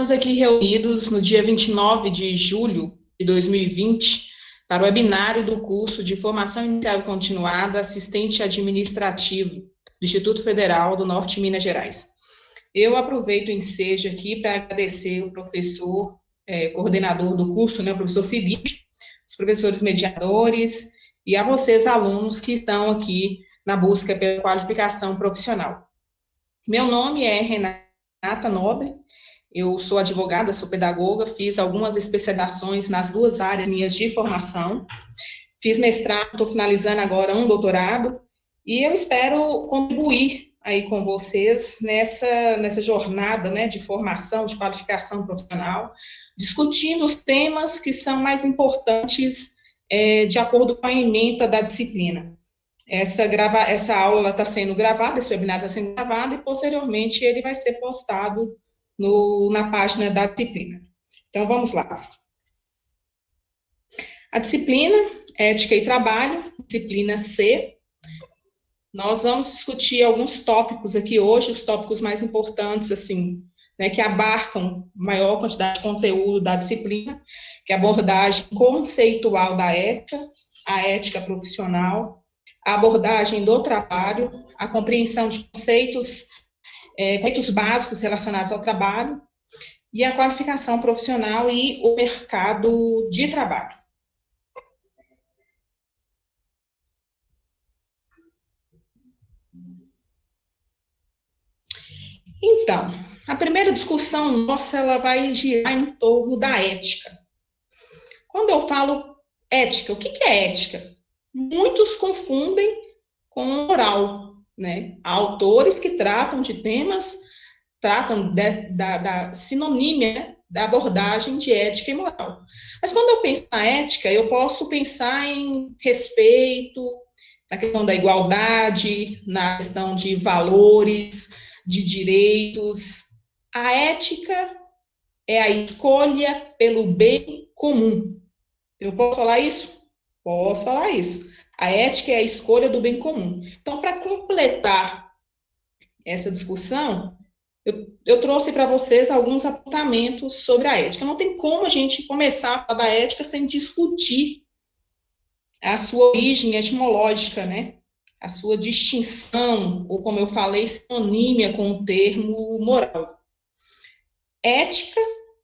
Estamos aqui reunidos no dia 29 de julho de 2020 para o webinário do curso de Formação Inicial e Continuada Assistente Administrativo do Instituto Federal do Norte de Minas Gerais. Eu aproveito o ensejo aqui para agradecer o professor coordenador do curso, o professor Felipe, os professores mediadores e a vocês, alunos, que estão aqui na busca pela qualificação profissional. Meu nome é Renata Nobre, eu sou advogada, sou pedagoga, fiz algumas especializações nas duas áreas minhas de formação, fiz mestrado, estou finalizando agora um doutorado, e eu espero contribuir aí com vocês nessa jornada, né, de formação, de qualificação profissional, discutindo os temas que são mais importantes de acordo com a ementa da disciplina. Essa aula está sendo gravada, esse webinar está sendo gravado, e posteriormente ele vai ser postado na página da disciplina. Então, vamos lá. A disciplina Ética e Trabalho, disciplina C. Nós vamos discutir alguns tópicos aqui hoje, os tópicos mais importantes, assim, né, que abarcam maior quantidade de conteúdo da disciplina, que é a abordagem conceitual da ética, a ética profissional, a abordagem do trabalho, a compreensão de conceitos básicos relacionados ao trabalho, e a qualificação profissional e o mercado de trabalho. Então, a primeira discussão nossa, ela vai girar em torno da ética. Quando eu falo ética, o que é ética? Muitos confundem com moral, né? Há autores que tratam de temas, tratam da sinonímia da abordagem de ética e moral. Mas quando eu penso na ética, eu posso pensar em respeito, na questão da igualdade, na questão de valores, de direitos. A ética é a escolha pelo bem comum. Eu posso falar isso? Posso falar isso. A ética é a escolha do bem comum. Então, para completar essa discussão, eu trouxe para vocês alguns apontamentos sobre a ética. Não tem como a gente começar a falar da ética sem discutir a sua origem etimológica, né? A sua distinção, ou como eu falei, sinonímia com o termo moral. Ética,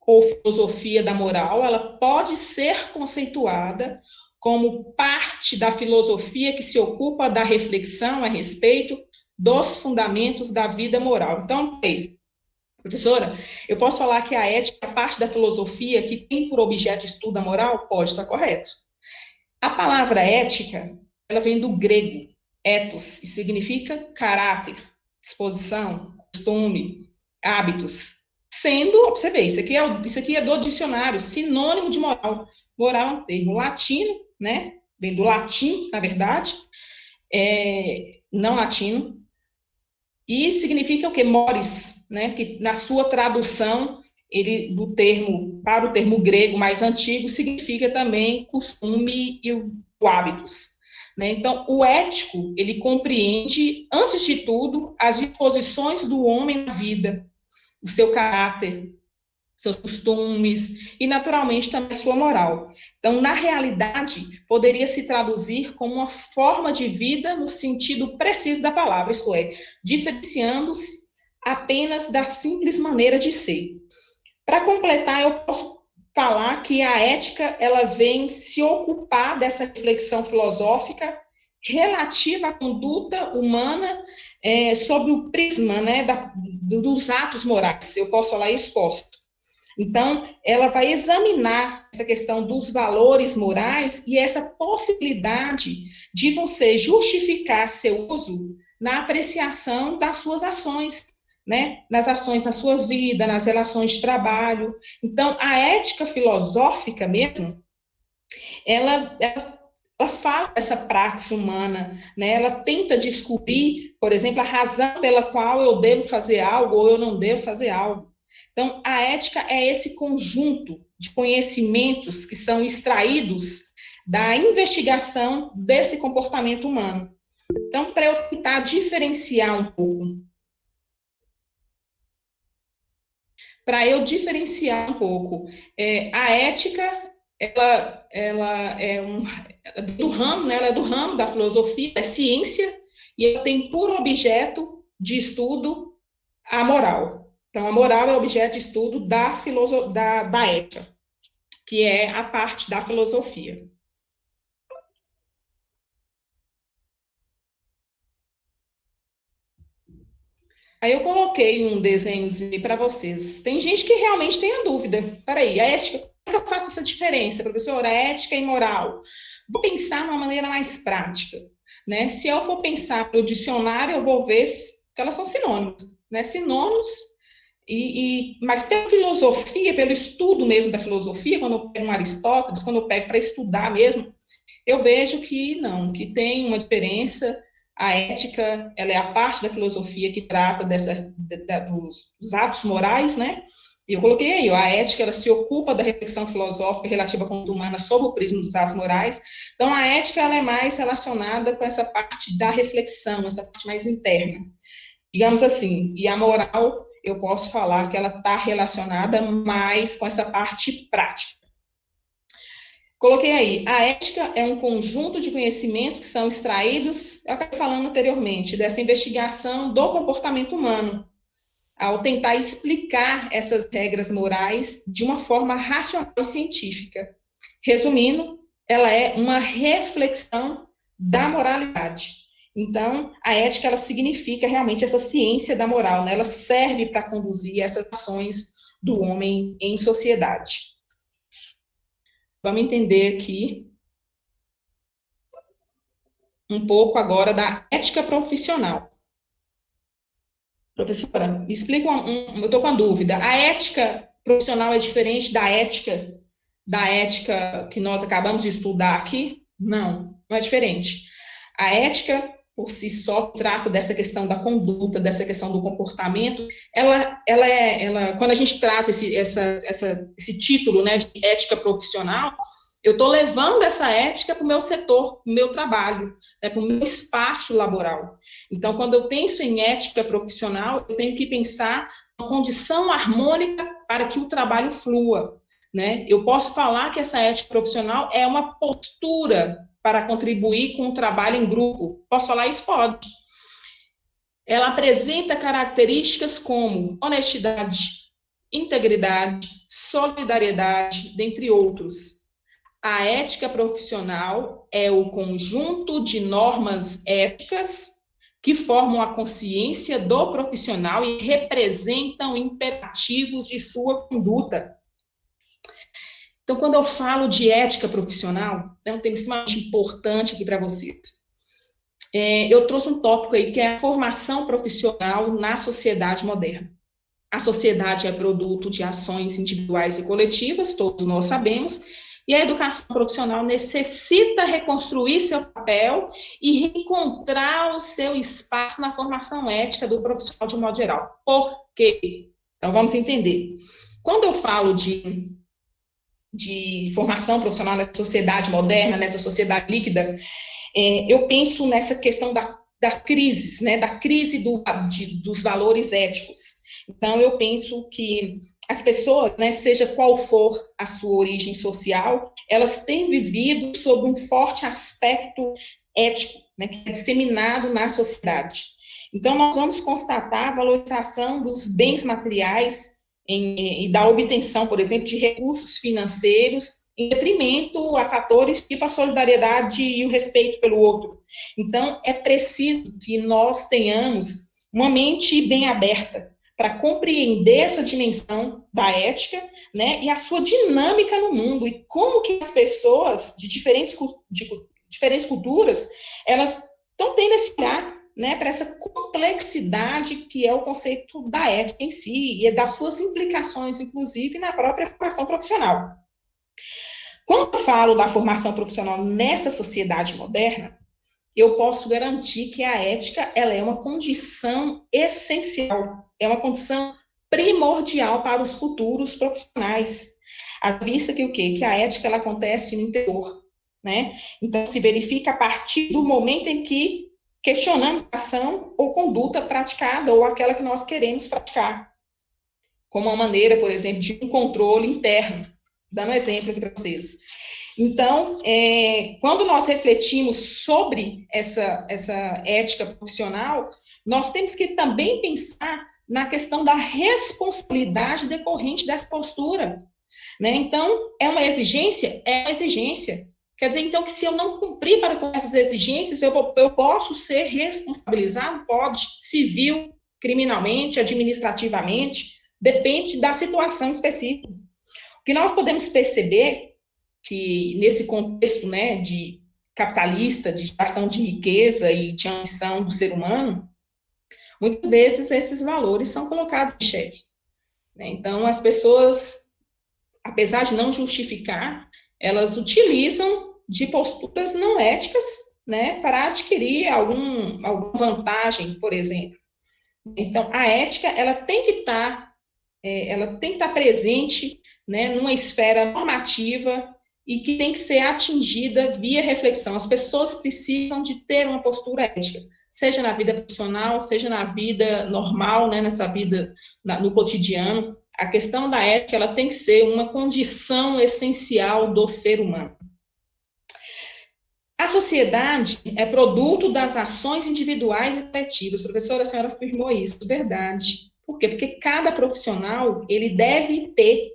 ou filosofia da moral, ela pode ser conceituada como parte da filosofia que se ocupa da reflexão a respeito dos fundamentos da vida moral. Então, professora, eu posso falar que a ética é parte da filosofia que tem por objeto de estudo a moral? Pode estar correto. A palavra ética, ela vem do grego, ethos, e significa caráter, disposição, costume, hábitos. Sendo, observe, isso aqui é do dicionário, sinônimo de moral. Moral é um termo latino, né? Vem do latim, na verdade, não latino, e significa o quê? Mores, né? Que na sua tradução, para o termo grego mais antigo, significa também costume e o hábitos. Né? Então, o ético, ele compreende, antes de tudo, as disposições do homem na vida, o seu caráter, seus costumes e, naturalmente, também a sua moral. Então, na realidade, poderia se traduzir como uma forma de vida no sentido preciso da palavra, isto é, diferenciando-se apenas da simples maneira de ser. Para completar, eu posso falar que a ética, ela vem se ocupar dessa reflexão filosófica relativa à conduta humana sob o prisma, né, dos atos morais. Eu posso falar isso? Posso. Então, ela vai examinar essa questão dos valores morais e essa possibilidade de você justificar seu uso na apreciação das suas ações, né? Nas ações na sua vida, nas relações de trabalho. Então, a ética filosófica mesmo, ela fala dessa prática humana, né? Ela tenta descobrir, por exemplo, a razão pela qual eu devo fazer algo ou eu não devo fazer algo. Então, a ética é esse conjunto de conhecimentos que são extraídos da investigação desse comportamento humano. Então, para eu tentar diferenciar um pouco para eu diferenciar um pouco. A ética, ela é do ramo, né? Ela é do ramo da filosofia, é ciência, e ela tem por objeto de estudo a moral. Então, a moral é objeto de estudo da ética, que é a parte da filosofia. Aí eu coloquei um desenhozinho para vocês. Tem gente que realmente tem a dúvida. Peraí, a ética, como é que eu faço essa diferença, professora? Ética e moral. Vou pensar de uma maneira mais prática, né? Se eu for pensar no dicionário, eu vou ver que elas são sinônimos, né? Sinônimos, mas pela filosofia, pelo estudo mesmo da filosofia, quando eu pego um Aristóteles, quando eu pego para estudar mesmo, eu vejo que não, que tem uma diferença. A ética, ela é a parte da filosofia que trata dos atos morais, né? E eu coloquei aí, a ética, ela se ocupa da reflexão filosófica relativa à conduta humana sob o prisma dos atos morais. Então, a ética, ela é mais relacionada com essa parte da reflexão, essa parte mais interna, digamos assim. E a moral, eu posso falar que ela está relacionada mais com essa parte prática. Coloquei aí, a ética é um conjunto de conhecimentos que são extraídos, eu acabei falando anteriormente, dessa investigação do comportamento humano, ao tentar explicar essas regras morais de uma forma racional e científica. Resumindo, ela é uma reflexão da moralidade. Então, a ética, ela significa realmente essa ciência da moral, né? Ela serve para conduzir essas ações do homem em sociedade. Vamos entender aqui um pouco agora da ética profissional. Professora, me explica eu estou com a dúvida. A ética profissional é diferente da ética que nós acabamos de estudar aqui? Não, não é diferente. A ética, por si só, trata dessa questão da conduta, dessa questão do comportamento. Quando a gente traz esse título, né, de ética profissional, eu estou levando essa ética para o meu setor, para o meu trabalho, para o meu espaço laboral. Então, quando eu penso em ética profissional, eu tenho que pensar na condição harmônica para que o trabalho flua, né? Eu posso falar que essa ética profissional é uma postura para contribuir com o trabalho em grupo. Posso falar isso? Pode. Ela apresenta características como honestidade, integridade, solidariedade, dentre outros. A ética profissional é o conjunto de normas éticas que formam a consciência do profissional e representam imperativos de sua conduta. Então, quando eu falo de ética profissional, é um tema extremamente importante aqui para vocês. Eu trouxe um tópico aí que é a formação profissional na sociedade moderna. A sociedade é produto de ações individuais e coletivas, todos nós sabemos, e a educação profissional necessita reconstruir seu papel e reencontrar o seu espaço na formação ética do profissional de um modo geral. Por quê? Então, vamos entender. Quando eu falo de formação profissional nessa sociedade moderna, nessa sociedade líquida, eu penso nessa questão das crises, né, da crise dos valores éticos. Então, eu penso que as pessoas, né, seja qual for a sua origem social, elas têm vivido sob um forte aspecto ético, né, que é disseminado na sociedade. Então, nós vamos constatar a valorização dos bens materiais e da obtenção, por exemplo, de recursos financeiros, em detrimento a fatores tipo a solidariedade e o respeito pelo outro. Então, é preciso que nós tenhamos uma mente bem aberta para compreender essa dimensão da ética, né, e a sua dinâmica no mundo, e como que as pessoas de diferentes culturas, elas estão tendo esse olhar, né, para essa complexidade que é o conceito da ética em si, e das suas implicações, inclusive, na própria formação profissional. Quando eu falo da formação profissional nessa sociedade moderna, eu posso garantir que a ética, ela é uma condição essencial, é uma condição primordial para os futuros profissionais. À vista que o quê? Que a ética, ela acontece no interior, né? Então, se verifica a partir do momento em que questionamos a ação ou conduta praticada ou aquela que nós queremos praticar. como uma maneira, por exemplo, de um controle interno, dando um exemplo aqui para vocês. Então, quando nós refletimos sobre essa ética profissional, nós temos que também pensar na questão da responsabilidade decorrente dessa postura, né? Então, é uma exigência? É uma exigência. Quer dizer, então, que se eu não cumprir com essas exigências, eu posso ser responsabilizado? Pode, civil, criminalmente, administrativamente, depende da situação específica. O que nós podemos perceber que nesse contexto, né, de capitalista, de geração de riqueza e de ambição do ser humano, muitas vezes esses valores são colocados em xeque, né? Então, as pessoas, apesar de não justificar, elas utilizam de posturas não éticas, né, para adquirir alguma vantagem, por exemplo. Então, a ética, ela tem que estar presente, né, numa esfera normativa e que tem que ser atingida via reflexão. As pessoas precisam de ter uma postura ética, seja na vida profissional, seja na vida normal, né, nessa vida no cotidiano. A questão da ética, ela tem que ser uma condição essencial do ser humano. A sociedade é produto das ações individuais e coletivas. Professora, a senhora afirmou isso, verdade. Por quê? Porque cada profissional, ele deve ter,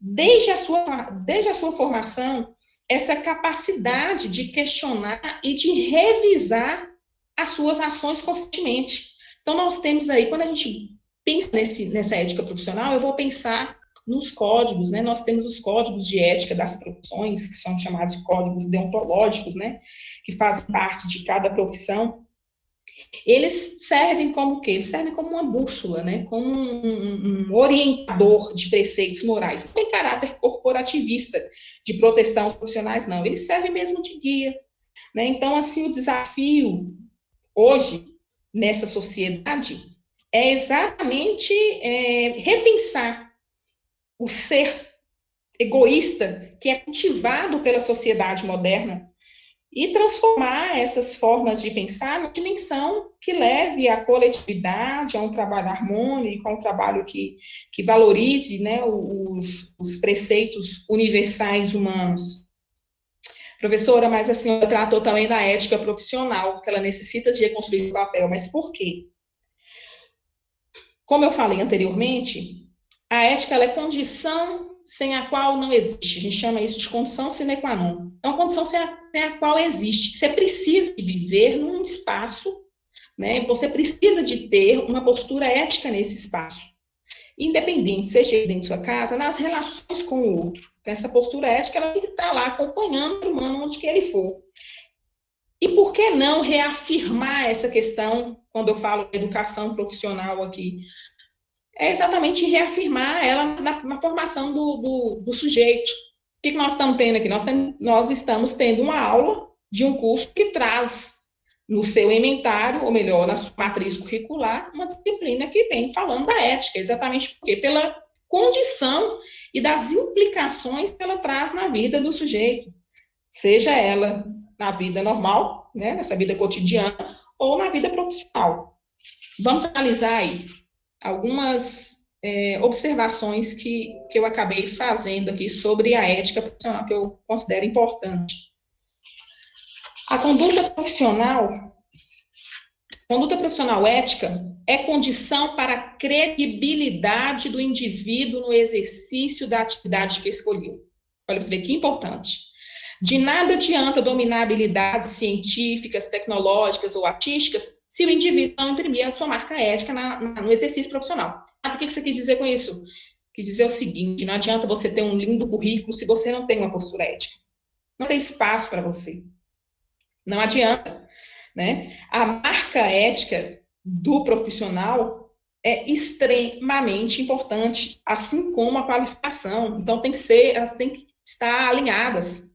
desde a sua formação, essa capacidade de questionar e de revisar as suas ações constantemente. Então, nós temos aí, quando a gente pensa nessa ética profissional, eu vou pensar nos códigos, né? Nós temos os códigos de ética das profissões, que são chamados de códigos deontológicos, né? Que fazem parte de cada profissão. Eles servem como o quê? Eles servem como uma bússola, né? Como um orientador de preceitos morais. Não tem caráter corporativista de proteção aos profissionais, não. Eles servem mesmo de guia, né? Então, assim, o desafio hoje, nessa sociedade, é exatamente repensar o ser egoísta que é cultivado pela sociedade moderna e transformar essas formas de pensar numa dimensão que leve à coletividade, a um trabalho harmônico, a um trabalho que valorize, né, os preceitos universais humanos. Professora, mas a senhora tratou também da ética profissional, que ela necessita de reconstruir esse papel, mas por quê? Como eu falei anteriormente, a ética ela é condição sem a qual não existe. A gente chama isso de condição sine qua non. É uma condição sem a qual existe. Você precisa de viver num espaço, né? Você precisa de ter uma postura ética nesse espaço. Independente, seja dentro de sua casa, nas relações com o outro. Então, essa postura ética ela tem que estar lá acompanhando o humano onde que ele for. E por que não reafirmar essa questão, quando eu falo de educação profissional aqui? É exatamente reafirmar ela na formação do sujeito. O que nós estamos tendo aqui? Nós estamos tendo uma aula de um curso que traz no seu inventário, ou melhor, na sua matriz curricular, uma disciplina que vem falando da ética, exatamente porque pela condição e das implicações que ela traz na vida do sujeito, seja ela na vida normal, né, nessa vida cotidiana, ou na vida profissional. Vamos analisar aí algumas observações que eu acabei fazendo aqui sobre a ética profissional, que eu considero importante. A conduta profissional ética é condição para a credibilidade do indivíduo no exercício da atividade que escolheu. Olha, você vê que importante. De nada adianta dominar habilidades científicas, tecnológicas ou artísticas se o indivíduo não imprimir a sua marca ética no exercício profissional. O que você quis dizer com isso? Quis dizer o seguinte: não adianta você ter um lindo currículo se você não tem uma postura ética. Não tem espaço para você. Não adianta, né? A marca ética do profissional é extremamente importante, assim como a qualificação. Então, elas têm que estar alinhadas.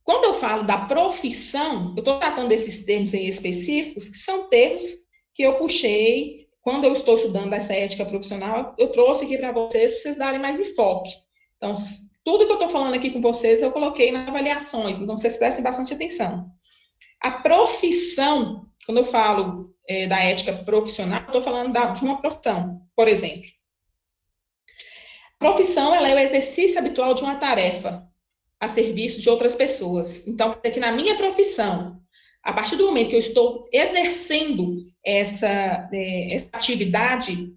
Quando eu falo da profissão, eu estou tratando desses termos em específicos, que são termos que eu puxei quando eu estou estudando essa ética profissional, eu trouxe aqui para vocês darem mais enfoque. Então, tudo que eu estou falando aqui com vocês, eu coloquei nas avaliações, então vocês prestem bastante atenção. A profissão, quando eu falo da ética profissional, eu estou falando de uma profissão, por exemplo. Profissão, ela é o exercício habitual de uma tarefa a serviço de outras pessoas. Então, aqui na minha profissão, a partir do momento que eu estou exercendo essa atividade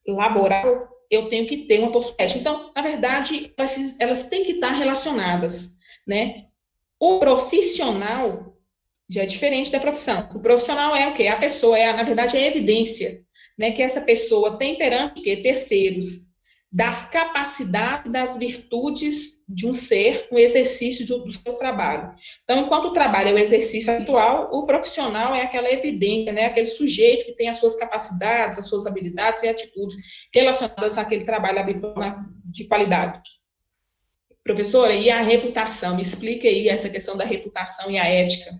laboral, eu tenho que ter uma postura ética. Então, na verdade, elas têm que estar relacionadas, né? O profissional já é diferente da profissão. O profissional é o quê? A pessoa, na verdade, é a evidência, né, que essa pessoa tem perante terceiros, das capacidades, das virtudes de um ser, no exercício do seu trabalho. Então, enquanto o trabalho é o exercício habitual, o profissional é aquela evidência, né, aquele sujeito que tem as suas capacidades, as suas habilidades e atitudes relacionadas àquele trabalho habitual de qualidade. Professora, e a reputação? Me explica aí essa questão da reputação e a ética.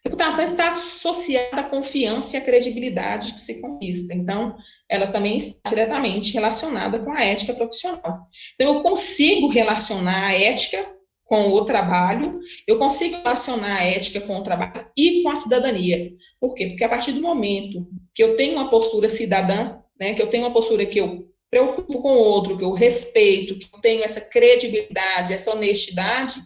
Reputação está associada à confiança e à credibilidade que se conquista. Então, ela também está diretamente relacionada com a ética profissional. Então, eu consigo relacionar a ética com o trabalho, eu consigo relacionar a ética com o trabalho e com a cidadania. Por quê? Porque a partir do momento que eu tenho uma postura cidadã, né, que eu tenho uma postura que eu preocupo com o outro, que eu respeito, que eu tenho essa credibilidade, essa honestidade,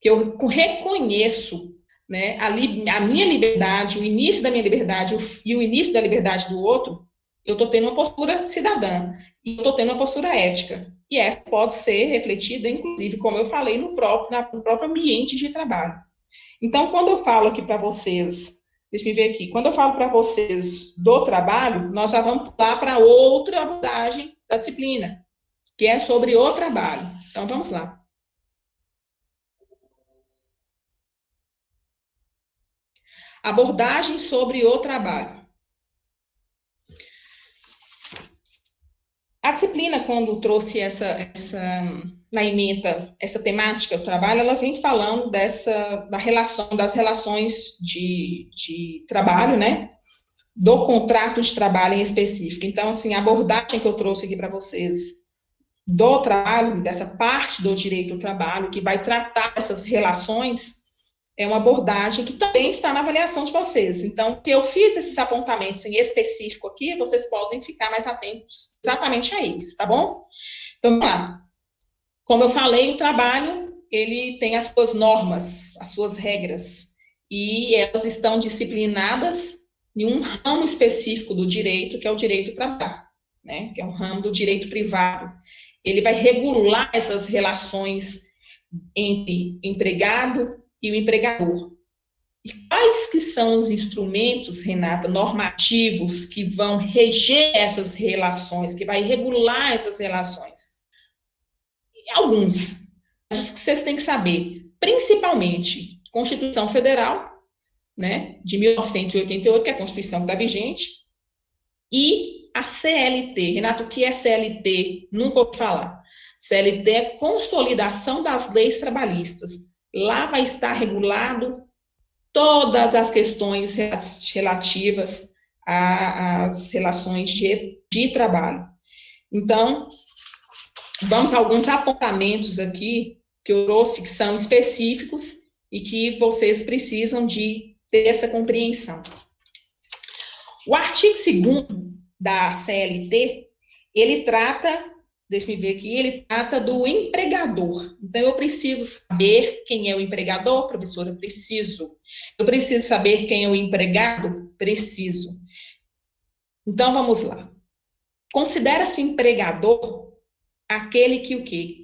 que eu reconheço, né, a minha liberdade, o início da minha liberdade e o início da liberdade do outro, eu estou tendo uma postura cidadã, e eu estou tendo uma postura ética. E essa pode ser refletida, inclusive, como eu falei, no próprio ambiente de trabalho. Então, quando eu falo aqui para vocês, deixa eu ver aqui, quando eu falo para vocês do trabalho, nós já vamos pular para outra abordagem da disciplina, que é sobre o trabalho. Então, vamos lá. Abordagem sobre o trabalho. A disciplina, quando trouxe na ementa, essa temática do trabalho, ela vem falando das relações de trabalho, né? Do contrato de trabalho em específico. Então, assim, a abordagem que eu trouxe aqui para vocês do trabalho, dessa parte do direito do trabalho, que vai tratar essas relações, é uma abordagem que também está na avaliação de vocês. Então, se eu fiz esses apontamentos em específico aqui, vocês podem ficar mais atentos exatamente a isso, tá bom? Então, vamos lá. Como eu falei, o trabalho, ele tem as suas normas, as suas regras, e elas estão disciplinadas em um ramo específico do direito, que é o direito do trabalho, né? Que é um ramo do direito privado. Ele vai regular essas relações entre empregado e o empregador. E quais que são os instrumentos, Renata, normativos que vão reger essas relações, que vai regular essas relações? Alguns, os que vocês têm que saber, principalmente Constituição Federal, né, de 1988, que é a Constituição que está vigente, e a CLT. Renato, o que é CLT? Nunca ouvi falar. CLT é Consolidação das Leis Trabalhistas. Lá vai estar regulado todas as questões relativas às relações de trabalho. Então, vamos a alguns apontamentos aqui que eu trouxe, que são específicos e que vocês precisam de ter essa compreensão. O artigo 2º da CLT, ele trata, deixa eu ver aqui, ele trata do empregador. Então, eu preciso saber quem é o empregador, professora? Eu preciso saber quem é o empregado? Preciso. Então, vamos lá. Considera-se empregador aquele que o quê?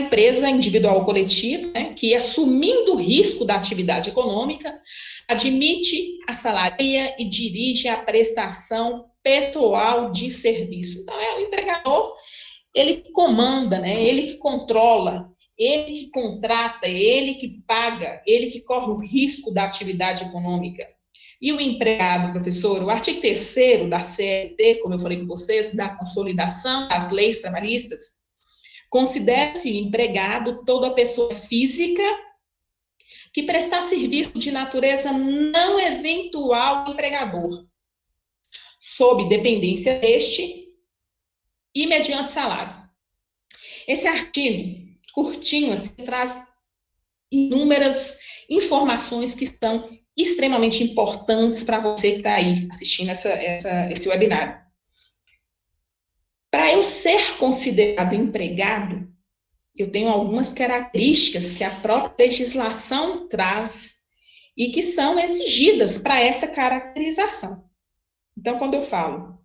Empresa individual ou coletiva, né, que assumindo o risco da atividade econômica, admite, assalariia e dirige a prestação pessoal de serviço. Então, é o empregador, ele que comanda, né, ele que controla, ele que contrata, ele que paga, ele que corre o risco da atividade econômica. E o empregado, professor, o artigo 3º da CLT, como eu falei com vocês, da consolidação das leis trabalhistas, considera-se empregado toda pessoa física que prestar serviço de natureza não eventual ao empregador, sob dependência deste e mediante salário. Esse artigo, curtinho, assim, traz inúmeras informações que são extremamente importantes para você que está aí assistindo esse webinário. Para para eu ser considerado empregado, eu tenho algumas características que a própria legislação traz e que são exigidas para essa caracterização. Então, quando eu falo,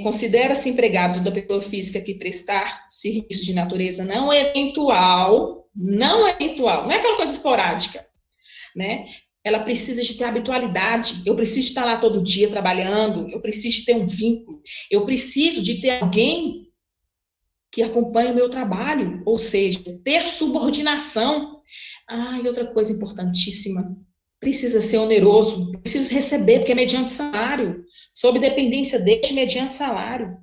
considera-se empregado da pessoa física que prestar serviço de natureza não eventual, não é aquela coisa esporádica, né? Ela precisa de ter habitualidade, eu preciso estar lá todo dia trabalhando, eu preciso de ter um vínculo, eu preciso de ter alguém que acompanhe o meu trabalho, ou seja, ter subordinação. E outra coisa importantíssima, precisa ser oneroso, preciso receber, porque é mediante salário, sob dependência deste mediante salário.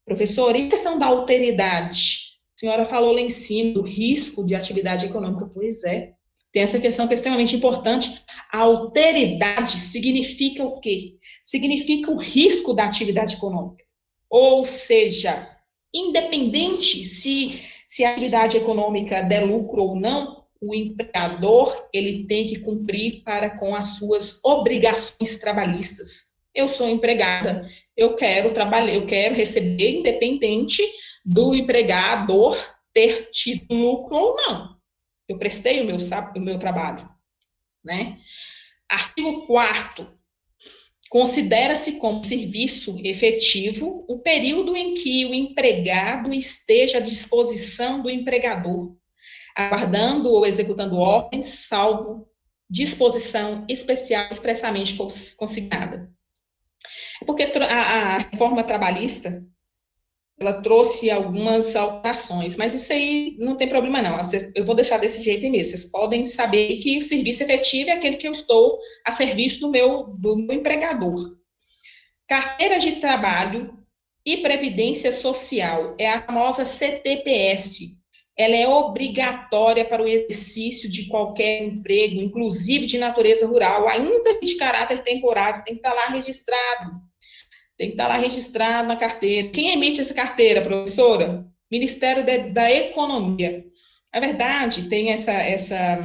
Professor, e a questão da alteridade? A senhora falou lá em cima do risco de atividade econômica, pois é. Tem essa questão que é extremamente importante. A alteridade significa o quê? Significa o risco da atividade econômica. Ou seja, independente se a atividade econômica der lucro ou não, o empregador ele tem que cumprir para com as suas obrigações trabalhistas. Eu sou empregada, eu quero trabalhar, eu quero receber independente do empregador ter tido lucro ou não. Eu prestei o meu trabalho, né? Artigo 4º. Considera-se como serviço efetivo o período em que o empregado esteja à disposição do empregador, aguardando ou executando ordens, salvo disposição especial expressamente consignada. Porque a reforma trabalhista, ela trouxe algumas alterações, mas isso aí não tem problema não, eu vou deixar desse jeito mesmo, vocês podem saber que o serviço efetivo é aquele que eu estou a serviço do meu empregador. Carteira de Trabalho e Previdência Social, é a famosa CTPS, ela é obrigatória para o exercício de qualquer emprego, inclusive de natureza rural, ainda que de caráter temporário, tem que estar lá registrado. Tem que estar lá registrado na carteira. Quem emite essa carteira, professora? Ministério da Economia. Na verdade, tem essa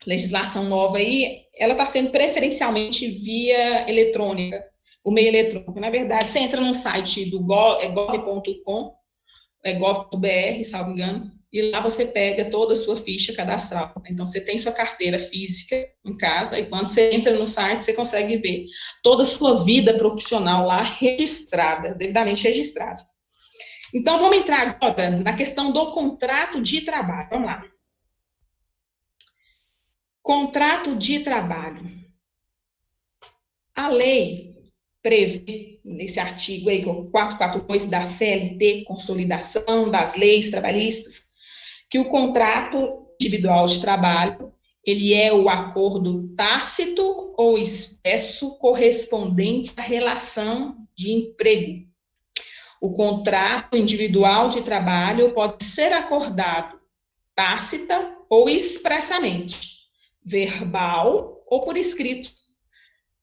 legislação nova aí, ela está sendo preferencialmente via eletrônica, o meio eletrônico. Na verdade, você entra no site do gov.com, gov.br, salvo engano, e lá você pega toda a sua ficha cadastral. Então, você tem sua carteira física em casa, e quando você entra no site, você consegue ver toda a sua vida profissional lá registrada, devidamente registrada. Então, vamos entrar agora na questão do contrato de trabalho. Vamos lá. Contrato de trabalho. A lei prevê, nesse artigo aí, 442 da CLT, Consolidação das Leis Trabalhistas, que o contrato individual de trabalho, ele é o acordo tácito ou expresso correspondente à relação de emprego. O contrato individual de trabalho pode ser acordado tácita ou expressamente, verbal ou por escrito,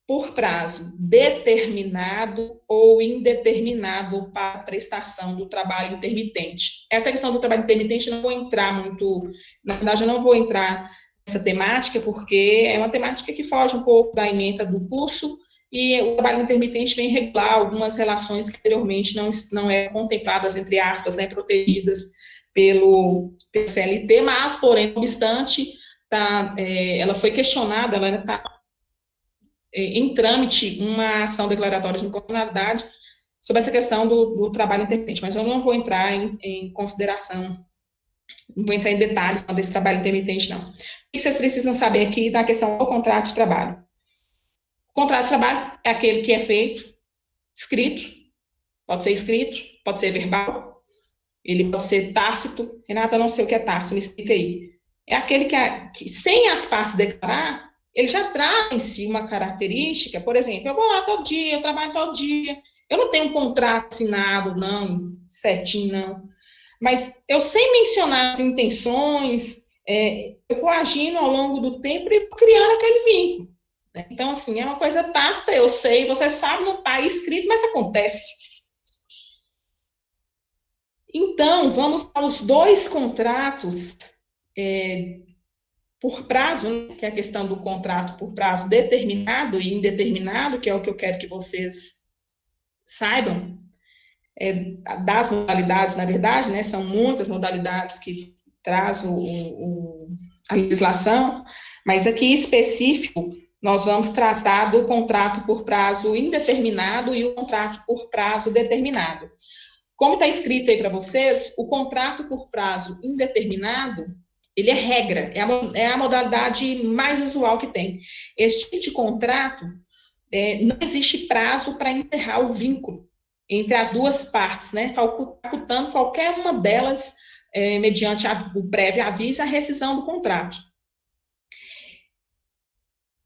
por prazo determinado ou indeterminado para a prestação do trabalho intermitente. Essa questão do trabalho intermitente eu não vou entrar muito, na verdade eu não vou entrar nessa temática, porque é uma temática que foge um pouco da ementa do curso, e o trabalho intermitente vem regular algumas relações que anteriormente não eram contempladas, entre aspas, né, protegidas pelo CLT, mas, porém, não obstante, ela foi questionada, ela está em trâmite uma ação declaratória de inconstitucionalidade sobre essa questão do trabalho intermitente, mas eu não vou entrar em consideração, não vou entrar em detalhes desse trabalho intermitente, não. O que vocês precisam saber aqui da questão do contrato de trabalho? O contrato de trabalho é aquele que é feito, escrito, pode ser verbal, ele pode ser tácito. Renata, eu não sei o que é tácito, me explica aí. É aquele que sem as partes declarar, ele já traz em si uma característica, por exemplo, eu vou lá todo dia, eu trabalho todo dia, eu não tenho um contrato assinado, não, certinho, não, mas eu sem mencionar as intenções, eu vou agindo ao longo do tempo e vou criando aquele vínculo. Né? Então, assim, é uma coisa tácita, eu sei, você sabe, não está escrito, mas acontece. Então, vamos aos dois contratos por prazo, né, que é a questão do contrato por prazo determinado e indeterminado, que é o que eu quero que vocês saibam. das modalidades, na verdade, né, são muitas modalidades que traz a legislação, mas aqui em específico, nós vamos tratar do contrato por prazo indeterminado e o contrato por prazo determinado. Como está escrito aí para vocês, o contrato por prazo indeterminado, ele é regra, é a modalidade mais usual que tem. Este tipo de contrato, não existe prazo para encerrar o vínculo entre as duas partes, né, facultando qualquer uma delas, mediante o prévio aviso, a rescisão do contrato.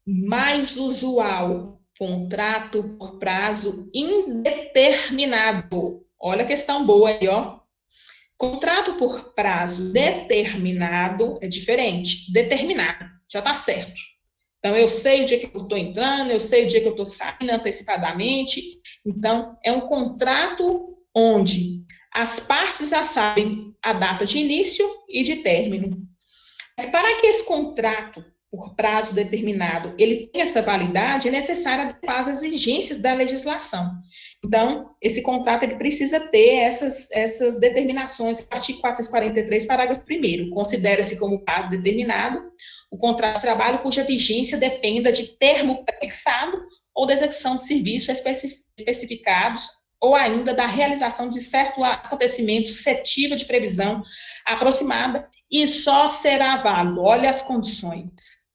Mais usual, contrato por prazo indeterminado. Olha a questão boa aí, ó. Contrato por prazo determinado é diferente. Determinado, já está certo. Então, eu sei o dia que eu estou entrando, eu sei o dia que eu estou saindo antecipadamente. Então, é um contrato onde as partes já sabem a data de início e de término. Mas para que esse contrato por prazo determinado ele tenha essa validade, é necessário adequar as exigências da legislação. Então, esse contrato ele precisa ter essas determinações. Artigo 443, parágrafo 1º. Considera-se como prazo determinado o contrato de trabalho cuja vigência dependa de termo prefixado ou da execução de serviços especificados ou ainda da realização de certo acontecimento suscetível de previsão aproximada e só será válido, olha as condições,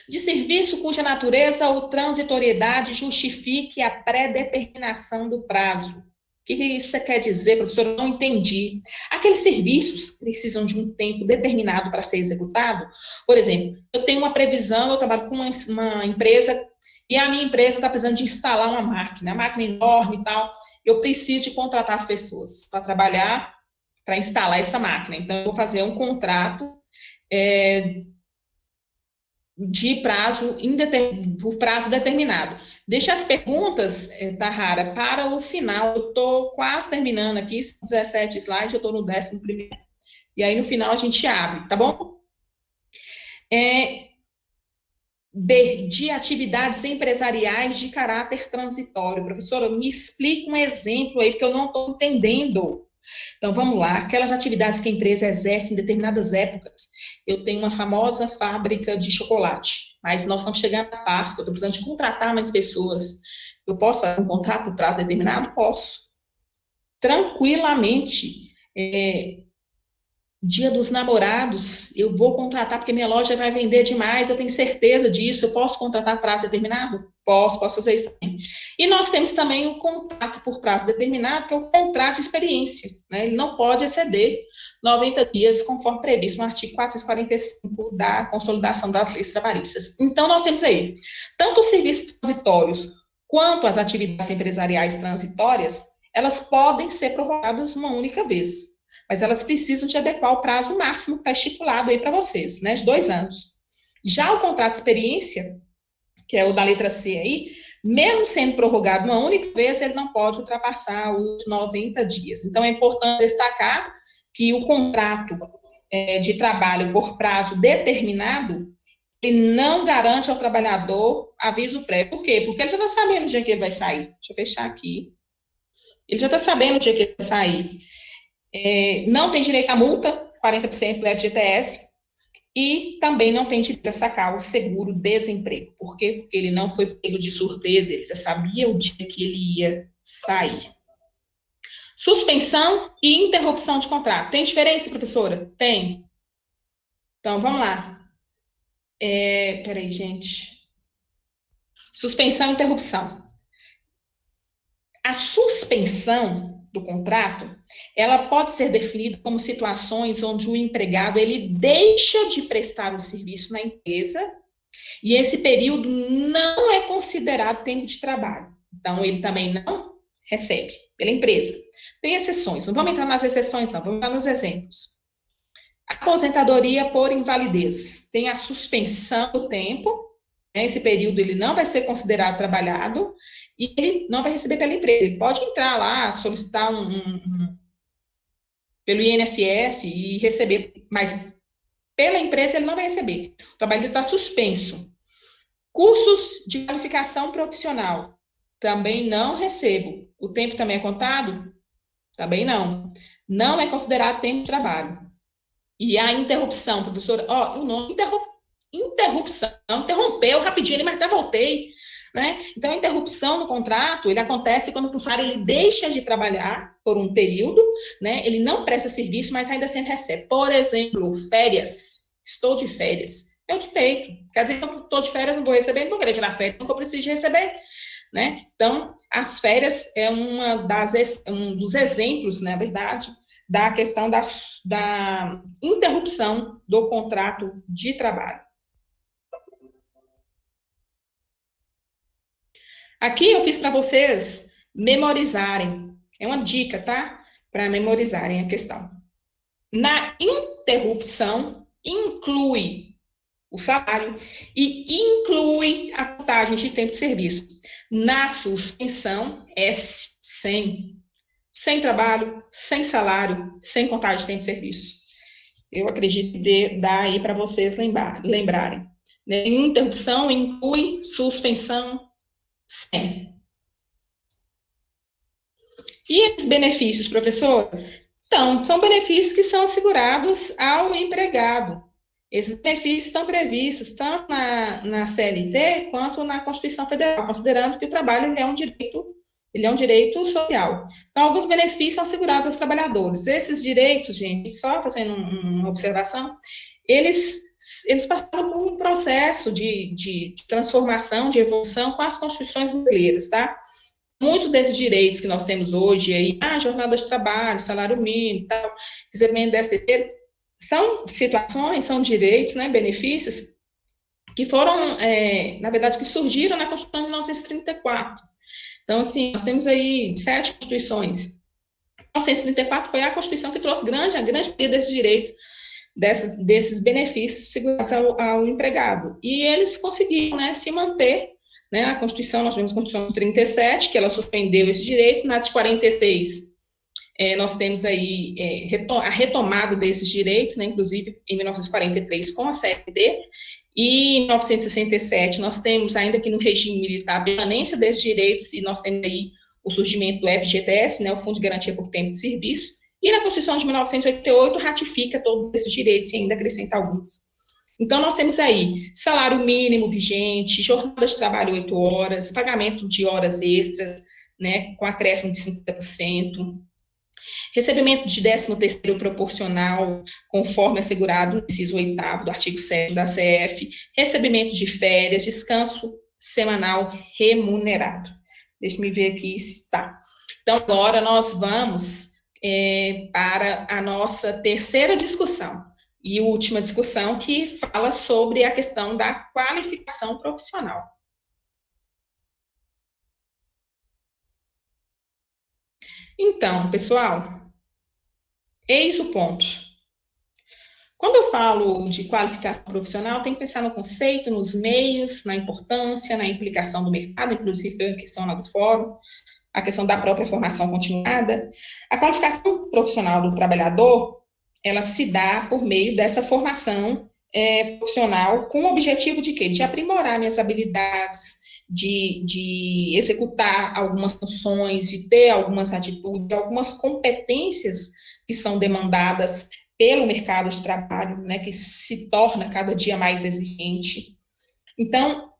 de serviço cuja natureza ou transitoriedade justifique a pré-determinação do prazo. O que isso quer dizer, professor? Eu não entendi. Aqueles serviços precisam de um tempo determinado para ser executado. Por exemplo, eu tenho uma previsão, eu trabalho com uma empresa e a minha empresa está precisando de instalar uma máquina, a máquina enorme e tal. Eu preciso de contratar as pessoas para trabalhar, para instalar essa máquina. Então, eu vou fazer um contrato de prazo por prazo determinado. Deixa as perguntas, Tahara, para o final. Eu estou quase terminando aqui, são 17 slides, eu estou no 11º. E aí, no final, a gente abre, tá bom? De atividades empresariais de caráter transitório. Professora, me explica um exemplo aí, porque eu não estou entendendo. Então, vamos lá. Aquelas atividades que a empresa exerce em determinadas épocas. Eu tenho uma famosa fábrica de chocolate, mas nós estamos chegando à Páscoa, estou precisando de contratar mais pessoas. Eu posso fazer um contrato por prazo determinado? Posso. Tranquilamente. Dia dos Namorados, eu vou contratar porque minha loja vai vender demais, eu tenho certeza disso, eu posso contratar prazo determinado? Posso fazer isso também. E nós temos também o contrato por prazo determinado, que é o contrato de experiência, né? Ele não pode exceder 90 dias, conforme previsto no artigo 445 da Consolidação das Leis Trabalhistas. Então, nós temos aí, tanto os serviços transitórios quanto as atividades empresariais transitórias, elas podem ser prorrogadas uma única vez, mas elas precisam de adequar o prazo máximo que está estipulado aí para vocês, né, de 2 anos. Já o contrato de experiência, que é o da letra C aí, mesmo sendo prorrogado uma única vez, ele não pode ultrapassar os 90 dias. Então, é importante destacar que o contrato de trabalho por prazo determinado, ele não garante ao trabalhador aviso prévio. Por quê? Porque ele já está sabendo o dia que ele vai sair. Deixa eu fechar aqui. Ele já está sabendo o dia que ele vai sair. Não tem direito à multa, 40% do FGTS, e também não tem direito a sacar o seguro-desemprego. Por quê? Porque ele não foi pego de surpresa, ele já sabia o dia que ele ia sair. Suspensão e interrupção de contrato. Tem diferença, professora? Tem. Então, vamos lá. Peraí, gente. Suspensão e interrupção. A suspensão do contrato, ela pode ser definida como situações onde o empregado ele deixa de prestar o serviço na empresa e esse período não é considerado tempo de trabalho. Então, ele também não recebe pela empresa. Tem exceções, não vamos entrar nas exceções, não, vamos entrar nos exemplos. Aposentadoria por invalidez. Tem a suspensão do tempo, né, esse período ele não vai ser considerado trabalhado e ele não vai receber pela empresa. Ele pode entrar lá, solicitar pelo INSS e receber, mas pela empresa ele não vai receber. O trabalho está suspenso. Cursos de qualificação profissional. Também não recebo. O tempo também é contado? Também não. Não é considerado tempo de trabalho. E a interrupção, professora, o nome interrupção, interrompeu rapidinho, mas até voltei, né? Então, a interrupção no contrato, ele acontece quando o funcionário ele deixa de trabalhar por um período, né? Ele não presta serviço, mas ainda assim recebe. Por exemplo, férias. Estou de férias. É o direito. Quer dizer que eu estou de férias, não vou receber, não vou querer tirar férias, nunca preciso de receber, né? Então, as férias é um dos exemplos, na verdade, da questão da interrupção do contrato de trabalho. Aqui eu fiz para vocês memorizarem. É uma dica, tá? Para memorizarem a questão. Na interrupção, inclui o salário e inclui a contagem de tempo de serviço. Na suspensão, é sem trabalho, sem salário, sem contagem de tempo de serviço. Eu acredito que dá aí para vocês lembrarem. Interrupção inclui suspensão, sem. E os benefícios, professor? Então, são benefícios que são assegurados ao empregado. Esses benefícios estão previstos tanto na CLT quanto na Constituição Federal, considerando que o trabalho ele é um direito social. Então, alguns benefícios são assegurados aos trabalhadores. Esses direitos, gente, só fazendo uma observação, eles passaram por um processo de transformação, de evolução com as constituições brasileiras, tá? Muitos desses direitos que nós temos hoje, aí, jornada de trabalho, salário mínimo, tal, recebimento DST, são situações, são direitos, né, benefícios, que foram, na verdade, que surgiram na Constituição de 1934. Então, assim, nós temos aí 7 constituições. 1934 foi a Constituição que trouxe a grande maioria desses direitos, desses benefícios segurados ao empregado. E eles conseguiram, né, se manter, né, a Constituição, nós tivemos a Constituição de 37, que ela suspendeu esse direito, na de 46, nós temos aí a retomada desses direitos, né, inclusive em 1943 com a CLT, e em 1967 nós temos ainda aqui no regime militar a permanência desses direitos, e nós temos aí o surgimento do FGTS, né, o Fundo de Garantia por Tempo de Serviço, e na Constituição de 1988 ratifica todos esses direitos e ainda acrescenta alguns. Então, nós temos aí salário mínimo vigente, jornada de trabalho 8 horas, pagamento de horas extras, né, com acréscimo de 50%, recebimento de 13º proporcional, conforme assegurado no inciso 8º do artigo 7º da CF, recebimento de férias, descanso semanal remunerado. Deixa eu ver aqui, está. Então, agora nós vamos para a nossa terceira discussão e última discussão, que fala sobre a questão da qualificação profissional. Então, pessoal, eis o ponto. Quando eu falo de qualificação profissional, tem que pensar no conceito, nos meios, na importância, na implicação do mercado, inclusive foi a questão lá do fórum, a questão da própria formação continuada. A qualificação profissional do trabalhador, ela se dá por meio dessa formação profissional com o objetivo de quê? De aprimorar minhas habilidades, de executar algumas funções, de ter algumas atitudes, algumas competências que são demandadas pelo mercado de trabalho, né, que se torna cada dia mais exigente. Então,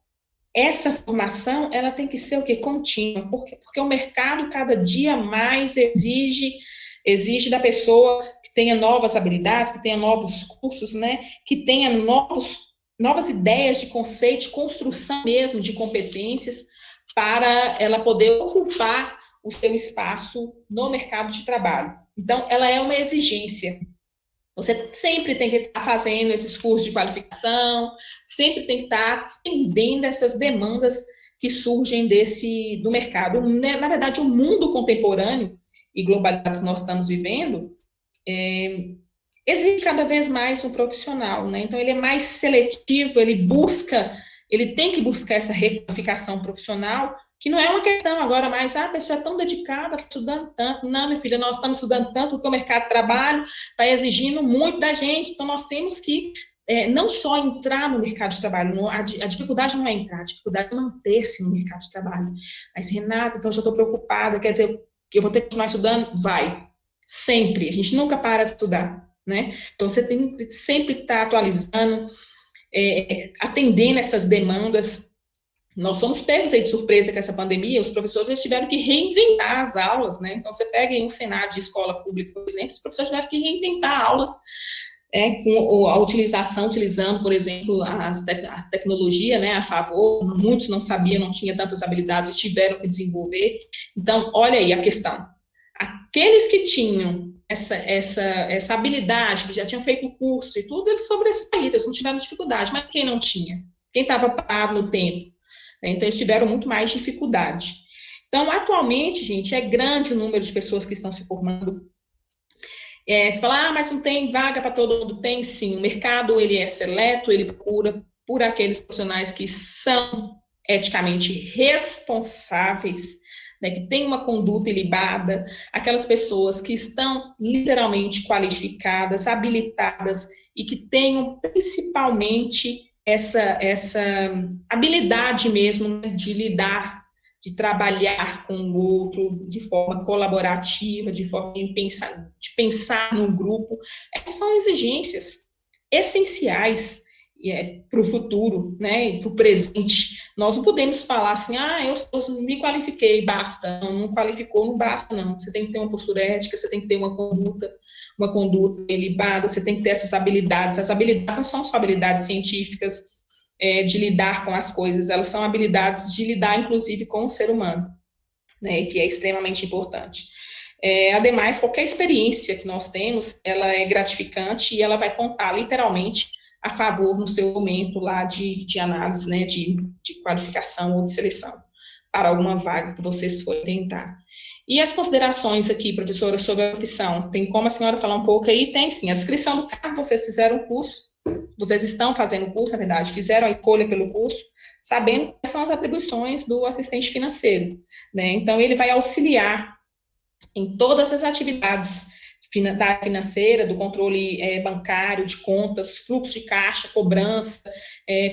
essa formação, ela tem que ser o quê? Contínua. Por quê? Porque o mercado cada dia mais exige da pessoa que tenha novas habilidades, que tenha novos cursos, né, que tenha novas ideias de conceito, de construção mesmo de competências, para ela poder ocupar o seu espaço no mercado de trabalho. Então, ela é uma exigência. Você sempre tem que estar fazendo esses cursos de qualificação, sempre tem que estar atendendo essas demandas que surgem do mercado. Na verdade, o mundo contemporâneo e globalizado que nós estamos vivendo, exige cada vez mais um profissional, né? Então, ele é mais seletivo, ele tem que buscar essa requalificação profissional, que não é uma questão agora mais, a pessoa é tão dedicada, estudando tanto. Não, minha filha, nós estamos estudando tanto porque o mercado de trabalho está exigindo muito da gente, então nós temos que não só entrar no mercado de trabalho, a dificuldade não é entrar, a dificuldade é manter-se no mercado de trabalho. Mas, Renata, então eu já estou preocupada, quer dizer, que eu vou ter que continuar estudando? Vai. Sempre. A gente nunca para de estudar, né? Então, você tem que sempre estar atualizando, atendendo essas demandas. Nós somos pegos aí de surpresa com essa pandemia, os professores eles tiveram que reinventar as aulas, né? Então, você pega aí um cenário de escola pública, por exemplo, os professores tiveram que reinventar aulas, com a utilizando, por exemplo, a tecnologia, né, a favor, muitos não sabiam, não tinham tantas habilidades e tiveram que desenvolver. Então, olha aí a questão. Aqueles que tinham essa habilidade, que já tinham feito o curso e tudo, eles sobressaíram, eles não tiveram dificuldade, mas quem não tinha? Quem estava parado no tempo? Então, eles tiveram muito mais dificuldade. Então, atualmente, gente, é grande o número de pessoas que estão se formando. Você fala, mas não tem vaga para todo mundo? Tem sim, o mercado ele é seleto, ele procura por aqueles profissionais que são eticamente responsáveis, né, que têm uma conduta ilibada, aquelas pessoas que estão literalmente qualificadas, habilitadas e que tenham principalmente essa habilidade mesmo, né, de lidar, de trabalhar com o outro de forma colaborativa, de forma de pensar no grupo. Essas são exigências essenciais para o futuro, né, para o presente. Nós não podemos falar assim, eu me qualifiquei, basta. Não qualificou, não basta, não. Você tem que ter uma postura ética, você tem que ter uma conduta ilibada, você tem que ter essas habilidades. As habilidades não são só habilidades científicas, de lidar com as coisas, elas são habilidades de lidar, inclusive, com o ser humano, né, que é extremamente importante. Ademais, qualquer experiência que nós temos, ela é gratificante e ela vai contar, literalmente, a favor no seu momento lá de análise, né, de qualificação ou de seleção para alguma vaga que vocês forem tentar. E as considerações aqui, professora, sobre a profissão? Tem como a senhora falar um pouco aí? Tem sim. A descrição do cargo, vocês fizeram o curso, vocês estão fazendo o curso, na verdade, fizeram a escolha pelo curso, sabendo quais são as atribuições do assistente financeiro, né? Então, ele vai auxiliar em todas as atividades da área financeira, do controle bancário, de contas, fluxo de caixa, cobrança,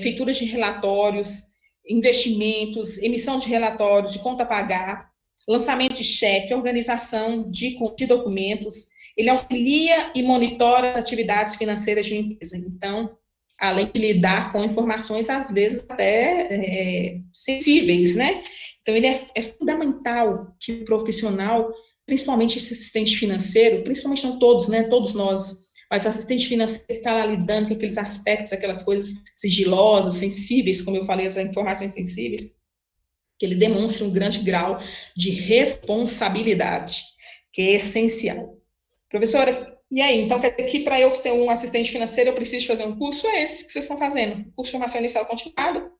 feituras de relatórios, investimentos, emissão de relatórios, de conta a pagar, lançamento de cheque, organização de documentos. Ele auxilia e monitora as atividades financeiras de uma empresa. Então, além de lidar com informações, às vezes, até sensíveis, né? Então, ele é fundamental que o profissional, principalmente esse assistente financeiro, principalmente não todos, né? Todos nós, mas o assistente financeiro está lá lidando com aqueles aspectos, aquelas coisas sigilosas, sensíveis, como eu falei, as informações sensíveis, que ele demonstre um grande grau de responsabilidade, que é essencial. Professora, e aí? Então, quer dizer que para eu ser um assistente financeiro, eu preciso fazer um curso? É esse que vocês estão fazendo. O curso de formação inicial continuada.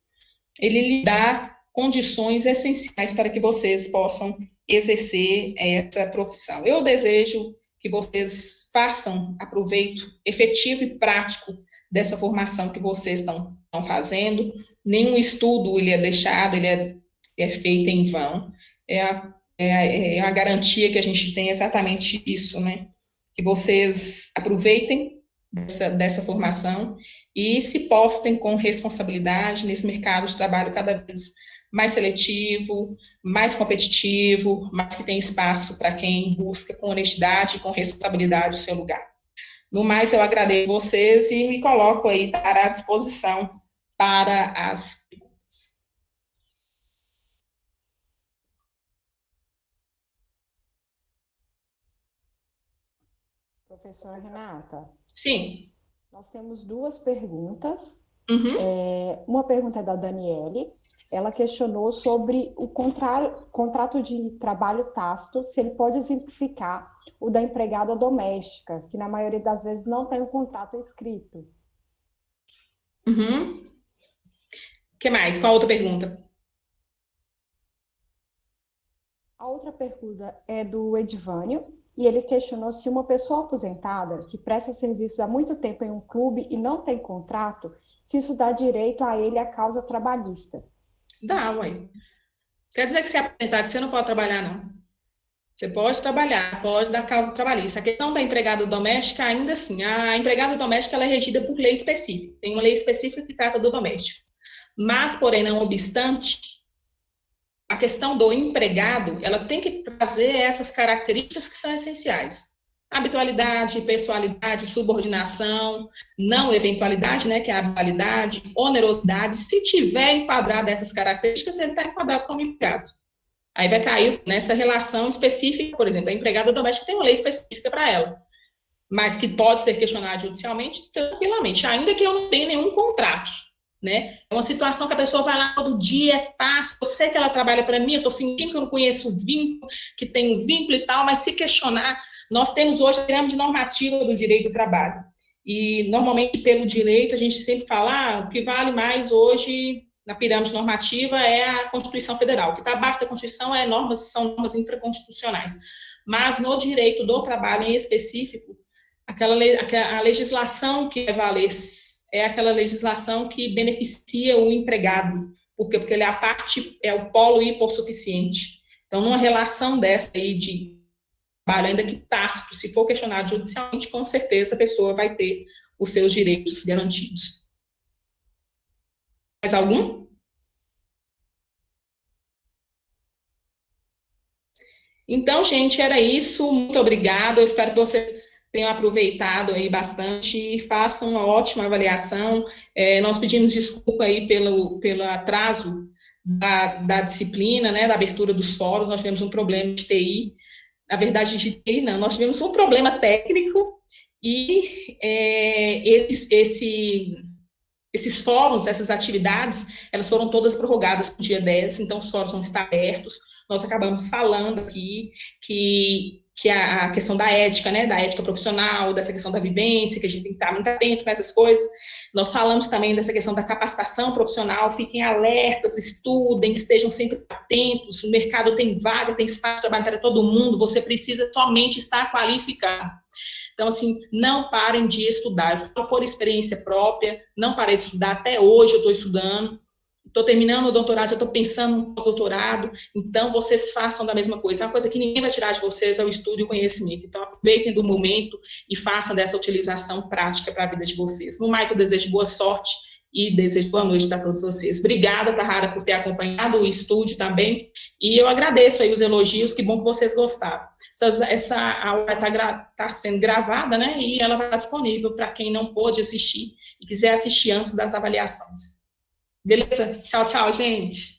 Ele lhe dá condições essenciais para que vocês possam exercer essa profissão. Eu desejo que vocês façam aproveito efetivo e prático dessa formação que vocês estão fazendo. Nenhum estudo ele é deixado, ele é feito em vão. É a garantia que a gente tem exatamente isso, né? Que vocês aproveitem dessa formação e se postem com responsabilidade nesse mercado de trabalho cada vez mais seletivo, mais competitivo, mas que tem espaço para quem busca com honestidade e com responsabilidade o seu lugar. No mais, eu agradeço vocês e me coloco aí à disposição para as perguntas. Professora Renata, Sim. nós temos duas perguntas. Uhum. Uma pergunta é da Daniele. Ela questionou sobre o contrato de trabalho tácito, se ele pode exemplificar o da empregada doméstica, que na maioria das vezes não tem o contrato escrito. Uhum. O que mais? Qual outra pergunta? A outra pergunta é do Edvânio, e ele questionou se uma pessoa aposentada que presta serviços há muito tempo em um clube e não tem contrato, se isso dá direito a ele à causa trabalhista. Dá, ué. Quer dizer que se aposentar, que você não pode trabalhar, não. Você pode trabalhar, pode dar causa trabalhista. A questão da empregada doméstica, ainda assim, a empregada doméstica ela é regida por lei específica. Tem uma lei específica que trata do doméstico. Mas, porém, não obstante, a questão do empregado, ela tem que trazer essas características que são essenciais. Habitualidade, pessoalidade, subordinação, não eventualidade, né, que é a habitualidade, onerosidade. Se tiver enquadrado essas características, ele está enquadrado como empregado. Aí vai cair nessa relação específica, por exemplo, a empregada doméstica tem uma lei específica para ela, mas que pode ser questionada judicialmente tranquilamente, ainda que eu não tenha nenhum contrato, né? É uma situação que a pessoa vai lá todo dia, tá? Eu sei que ela trabalha para mim, eu estou fingindo que eu não conheço o vínculo, que tem um vínculo e tal, mas se questionar, nós temos hoje a pirâmide normativa do direito do trabalho. E, normalmente, pelo direito, a gente sempre fala, o que vale mais hoje na pirâmide normativa é a Constituição Federal. O que está abaixo da Constituição são normas infraconstitucionais. Mas, no direito do trabalho em específico, a legislação que vai valer é aquela legislação que beneficia o empregado. Por quê? Porque ele é o polo hipossuficiente. Então, numa relação dessa aí de trabalho, ainda que tácito, se for questionado judicialmente, com certeza a pessoa vai ter os seus direitos garantidos. Mais algum? Então, gente, era isso. Muito obrigada. Eu espero que vocês tenham aproveitado aí bastante e façam uma ótima avaliação. Nós pedimos desculpa aí pelo atraso da disciplina, né, da abertura dos fóruns. Nós tivemos um problema de TI. Na verdade, de TI não. Nós tivemos um problema técnico e esses fóruns, essas atividades, elas foram todas prorrogadas para o dia 10, então os fóruns vão estar abertos. Nós acabamos falando aqui que a questão da ética, né, da ética profissional, dessa questão da vivência, que a gente tem que estar muito atento com essas coisas. Nós falamos também dessa questão da capacitação profissional, fiquem alertas, estudem, estejam sempre atentos, o mercado tem vaga, tem espaço de trabalho para todo mundo, você precisa somente estar qualificado. Então, assim, não parem de estudar. Eu falo por experiência própria, não parei de estudar, até hoje eu estou estudando, estou terminando o doutorado, já estou pensando no pós-doutorado, então vocês façam da mesma coisa. Uma coisa que ninguém vai tirar de vocês é o estudo e o conhecimento. Então, aproveitem do momento e façam dessa utilização prática para a vida de vocês. No mais, eu desejo boa sorte e desejo boa noite para todos vocês. Obrigada, Tahara, por ter acompanhado o estúdio também, e eu agradeço aí os elogios, que bom que vocês gostaram. Essa aula está sendo gravada, né, e ela vai estar disponível para quem não pôde assistir e quiser assistir antes das avaliações. Beleza? Tchau, tchau, gente.